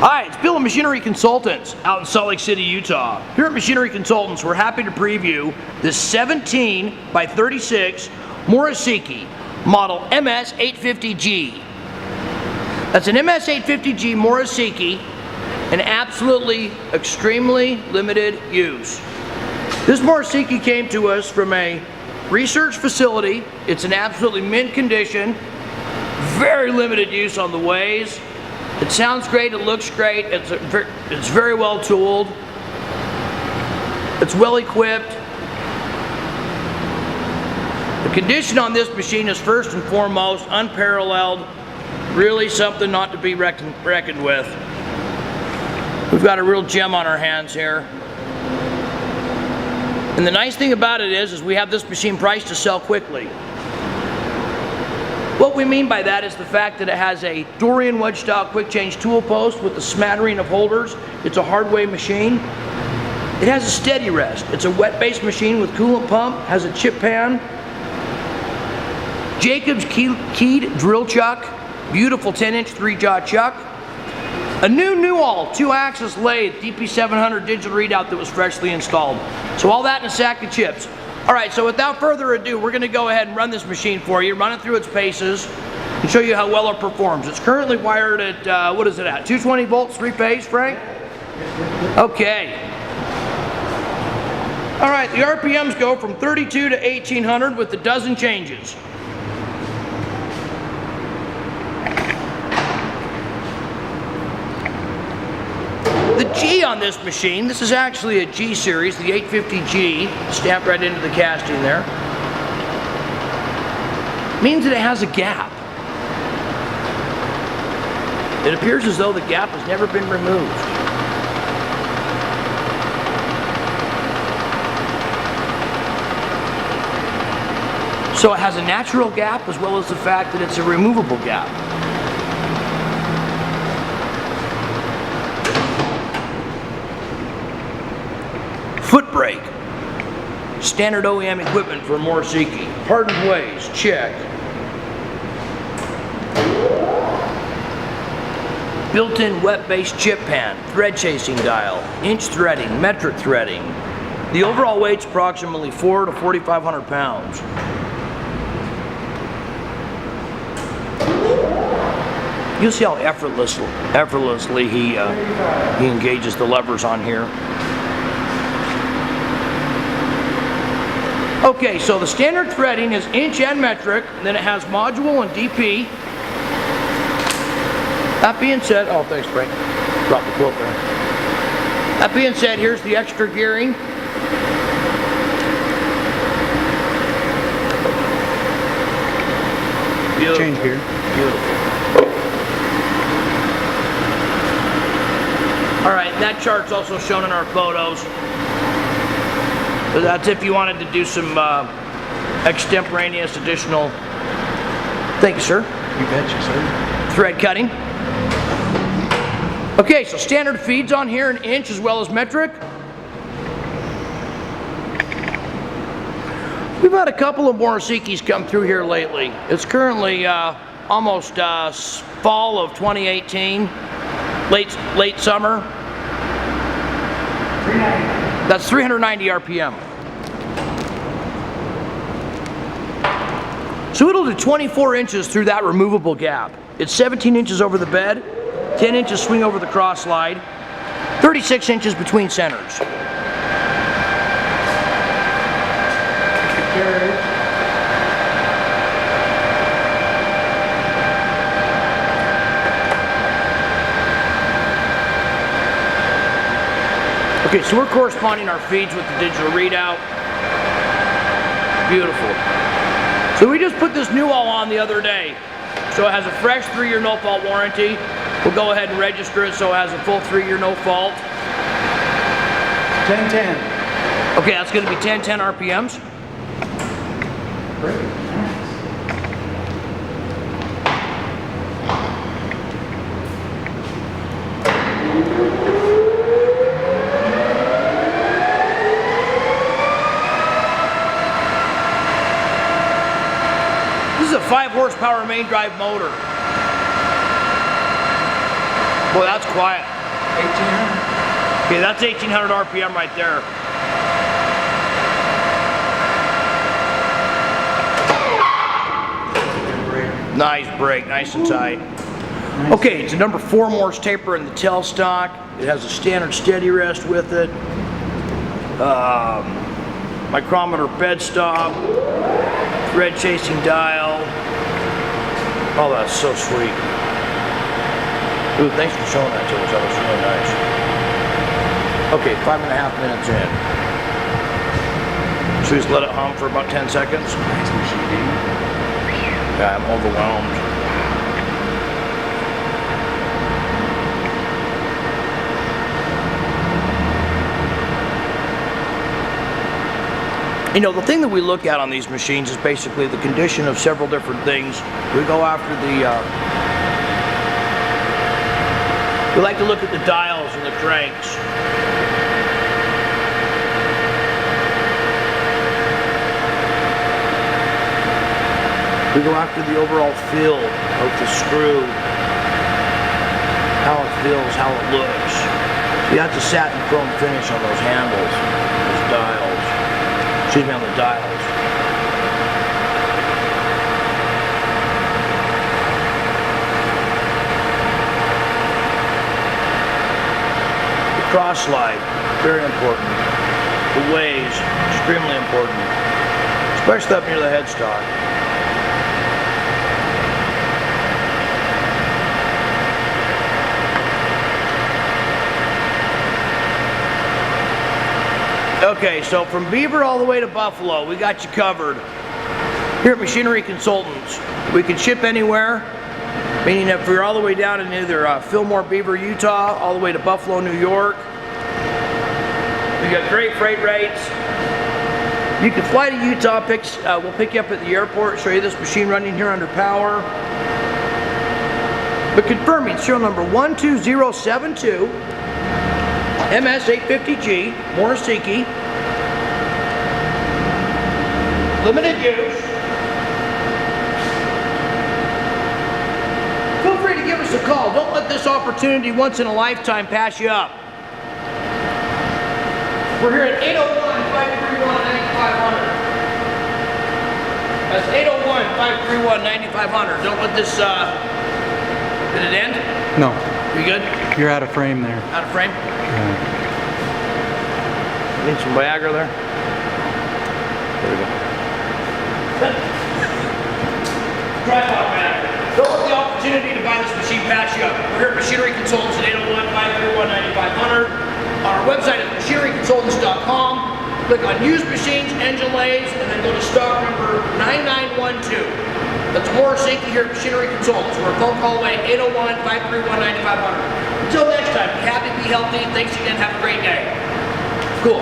Hi, it's Bill of Machinery Consultants out in Salt Lake City, Utah. Here at Machinery Consultants, we're happy to preview this 17 by 36 Moriseiki model MS850G. That's an MS850G Moriseiki in absolutely extremely limited use. This Moriseiki came to us from a research facility. It's in absolutely mint condition, very limited use on the ways. It sounds great, it looks great, it's very well tooled, it's well equipped. The condition on this machine is first and foremost unparalleled, really something not to be reckoned with. We've got a real gem on our hands here. And the nice thing about it is we have this machine priced to sell quickly. What we mean by that is the fact that it has a Dorian wedge style quick change tool post with a smattering of holders. It's a hardware machine. It has a steady rest. It's a wet based machine with coolant pump, has a chip pan, Jacobs keyed drill chuck, beautiful 10-inch 3-jaw chuck, a new all 2-axis lathe DP700 digital readout that was freshly installed. So all that in a sack of chips. Alright, so without further ado, we're going to go ahead and run this machine for you, run it through its paces, and show you how well it performs. It's currently wired at, what is it at, 220 volts, 3-phase, Frank? Okay. Alright, the RPMs go from 32 to 1800 with a dozen changes. The G on this machine, this is actually a G series, the 850G, stamped right into the casting there, means that it has a gap. It appears as though the gap has never been removed. So it has a natural gap as well as the fact that it's a removable gap. Foot brake, standard OEM equipment for Moriseiki. Hardened ways, check. Built-in wet-based chip pan, thread chasing dial, inch threading, metric threading. The overall weight's approximately 400 to 4,500 pounds. You'll see how effortlessly he engages the levers on here. Okay, so the standard threading is inch and metric, and then it has module and DP. That being said, oh thanks Frank, drop the quote there. That being said, here's the extra gearing. Beautiful. Change gear. Beautiful. Alright, that chart's also shown in our photos. So that's if you wanted to do some extemporaneous additional, thank you sir. You betcha, sir. Thread cutting. Okay, so standard feeds on here in inch as well as metric. We've had a couple of Moriseikis come through here lately. It's currently almost fall of 2018, late summer. That's 390 RPM. So it'll do 24 inches through that removable gap. It's 17 inches over the bed, 10 inches swing over the cross slide, 36 inches between centers. Okay, so we're corresponding our feeds with the digital readout. Beautiful. So we just put this new all on the other day. So it has a fresh 3-year no-fault warranty. We'll go ahead and register it so it has a full 3-year no-fault. 1010. Okay, that's going to be 1010 RPMs. Great. This is a 5-horsepower main drive motor. Boy, that's quiet. 1800. Okay, that's 1800 RPM right there. Nice brake, nice and tight. Okay, it's a number 4 Morse taper in the tailstock. It has a standard steady rest with it. Micrometer bed stop. Thread chasing dial. Oh, that's so sweet. Ooh, thanks for showing that to us. That was really nice. Okay, 5.5 minutes in. Should we just let it hum for about 10 seconds? Nice machine. Yeah, I'm overwhelmed. You know, the thing that we look at on these machines is basically the condition of several different things. We go after we like to look at the dials and the cranks. We go after the overall feel of the screw, how it feels, how it looks. We got the satin chrome finish on those handles, those dials. Excuse me, on the dials. The cross slide, very important. The ways, extremely important, especially up near the headstock. Okay, so from Beaver all the way to Buffalo, we got you covered. Here at Machinery Consultants, we can ship anywhere, meaning if you're all the way down in either Fillmore, Beaver, Utah, all the way to Buffalo, New York. We got great freight rates. You can fly to Utah, we'll pick you up at the airport, show you this machine running here under power. But confirming, serial number 12072. MS850G, Moriseiki, limited use. Feel free to give us a call. Don't let this opportunity once in a lifetime pass you up. We're here at 801-531-9500. That's 801-531-9500. Don't let this, did it end? No. You good? You're out of frame there. Out of frame? Yeah. Need some Viagra there? There we go. Tripod Viagra. Don't let the opportunity to buy this machine pass you up. We're here at Machinery Consultants at 801-531-9500. On our website at machineryconsultants.com. Click on Used Machines, Engine Lathes, and then go to stock number 9912. That's Moriseiki here at Machinery Consultants. We're a phone call away, 801-531-9500. Until next time, be happy, be healthy. Thanks again. Have a great day. Cool.